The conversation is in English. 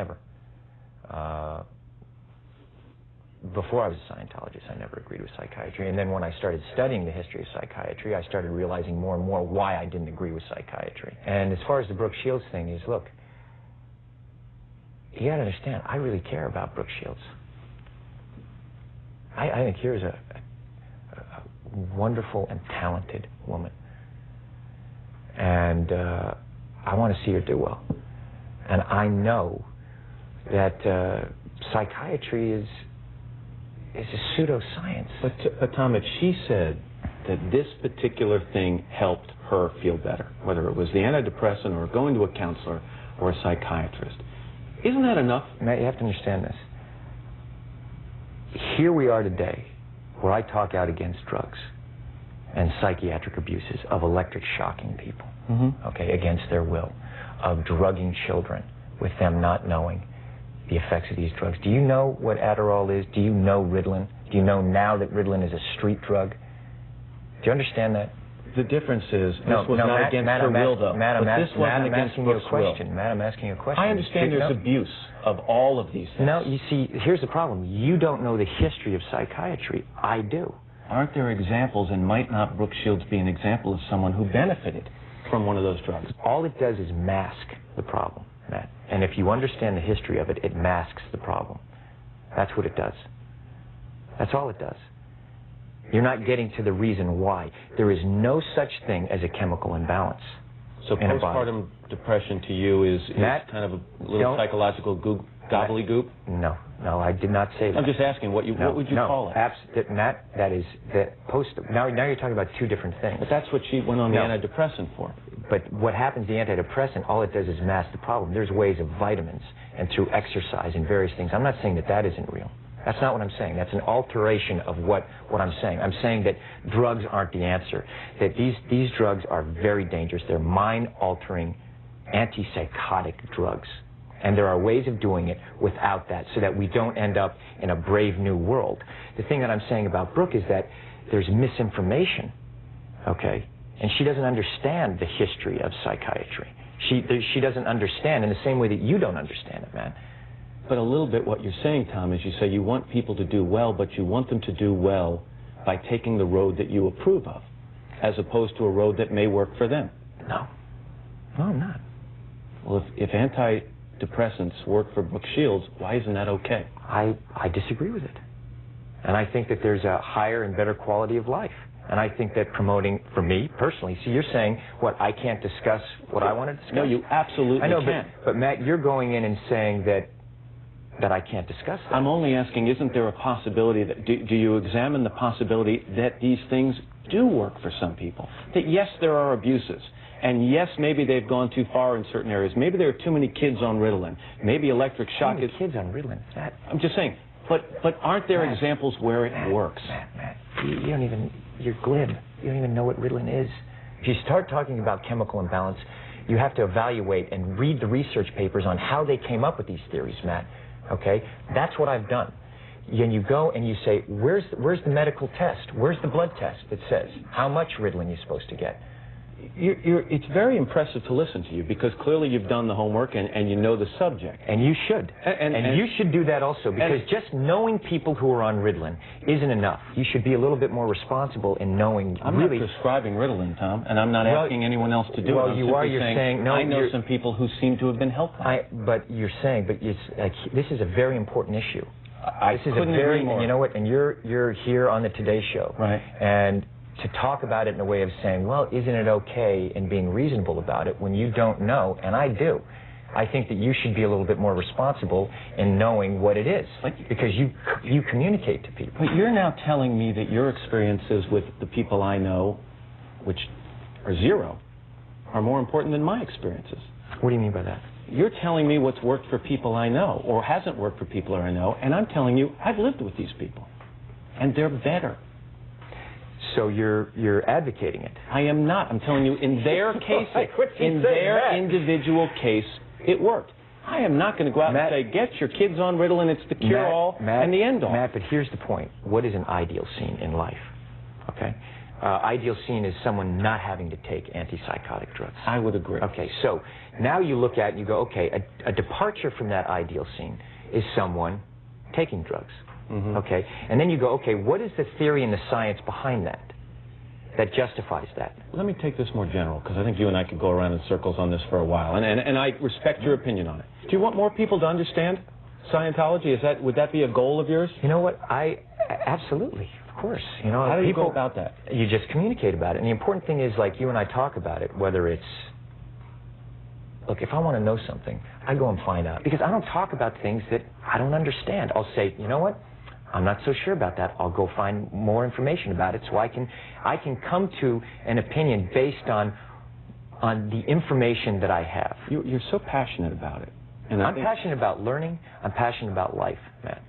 ever. Before I was a Scientologist, I never agreed with psychiatry. And then when I started studying the history of psychiatry, I started realizing more and more why I didn't agree with psychiatry. And as far as the Brooke Shields thing is, look, you got to understand, I really care about Brooke Shields. I think here's a wonderful and talented woman. And I want to see her do well. And I know that psychiatry is a pseudoscience. But Tom, if she said that this particular thing helped her feel better, whether it was the antidepressant or going to a counselor or a psychiatrist, isn't that enough? Matt, you have to understand this. Here we are today, where I talk out against drugs and psychiatric abuses of electric shocking people, okay, against their will, of drugging children with them not knowing the effects of these drugs. Do you know what Adderall is? Do you know Ritalin? Do you know now that Ritalin is a street drug? Do you understand that? The difference is, this was not Matt, against Matt, her will, though. Matt, I'm asking you a question. Matt, I'm asking you a question. I understand there's abuse of all of these things. No, you see, here's the problem. You don't know the history of psychiatry. I do. Aren't there examples, and might not Brooke Shields be an example of someone who benefited from one of those drugs? All it does is mask the problem, Matt. And if you understand the history of it, it masks the problem. That's what it does. That's all it does. You're not getting to the reason why. There is no such thing as a chemical imbalance. So postpartum depression to you is Matt, kind of a little psychological gobbledygook? No, I did not say that. I'm just asking, what would you call it? Matt, that is now you're talking about two different things. But that's what she went on the antidepressant for. But what happens, the antidepressant, all it does is mask the problem. There's ways of vitamins and through exercise and various things. I'm not saying that that isn't real. That's not what I'm saying. That's an alteration of what I'm saying. I'm saying that drugs aren't the answer, that these drugs are very dangerous. They're mind-altering, antipsychotic drugs. And there are ways of doing it without that so that we don't end up in a brave new world. The thing that I'm saying about Brooke is that there's misinformation, okay? And she doesn't understand the history of psychiatry. She doesn't understand in the same way that you don't understand it, man. But a little bit what you're saying, Tom, is you say you want people to do well, but you want them to do well by taking the road that you approve of, as opposed to a road that may work for them. No, I'm not. Well, if antidepressants work for Brooke Shields, why isn't that okay? I disagree with it. And I think that there's a higher and better quality of life. And I think that promoting, for me personally, see, you're saying, what, I can't discuss what I want to discuss? No, you absolutely can. I know, but Matt, you're going in and saying that I can't discuss that. I'm only asking, isn't there a possibility that, do you examine the possibility that these things do work for some people? That yes, there are abuses, and yes, maybe they've gone too far in certain areas. Maybe there are too many kids on Ritalin. Maybe electric shock is... kids on Ritalin? Matt. I'm just saying, but aren't there examples where it works? Matt, you don't even, you're glib. You don't even know what Ritalin is. If you start talking about chemical imbalance, you have to evaluate and read the research papers on how they came up with these theories, Matt. Okay, that's what I've done. And you go and you say, where's the medical test? Where's the blood test that says how much Ritalin you're supposed to get? It's very impressive to listen to you, because clearly you've done the homework and you know the subject. And you should. And you should do that also, because just knowing people who are on Ritalin isn't enough. You should be a little bit more responsible in knowing I'm not prescribing Ritalin, Tom, and I'm not asking anyone else to do it. Well, you're saying no. I know some people who seem to have been helped by it. But you're saying, it's like, this is a very important issue. This is couldn't agree more. You know what? And you're here on the Today Show, right? And to talk about it in a way of saying, well, isn't it okay, and being reasonable about it when you don't know, and I do. I think that you should be a little bit more responsible in knowing what it is, because you communicate to people. But you're now telling me that your experiences with the people I know, which are zero, are more important than my experiences. What do you mean by that? You're telling me what's worked for people I know, or hasn't worked for people I know, and I'm telling you I've lived with these people, and they're better. So you're advocating it? I am not. I'm telling you, in their case, in their individual case, it worked. I am not going to go out and say, get your kids on Ritalin, it's the cure-all and the end-all. Matt, but here's the point. What is an ideal scene in life? Okay? ideal scene is someone not having to take antipsychotic drugs. I would agree. Okay, so now you look at it and you go, okay, a departure from that ideal scene is someone taking drugs. Mm-hmm. Okay, and then you go, okay, what is the theory and the science behind that justifies that? Let me take this more general, because I think you and I could go around in circles on this for a while, and I respect your opinion on it. Do you want more people to understand Scientology? Would that be a goal of yours? You know what? Absolutely, of course. You know, how do you people, go about that? You just communicate about it, and the important thing is, like you and I talk about it, whether it's, look, if I want to know something, I go and find out, because I don't talk about things that I don't understand. I'll say, you know what? I'm not so sure about that. I'll go find more information about it, so I can come to an opinion based on the information that I have. You're so passionate about it. And I'm passionate about learning. I'm passionate about life, Matt.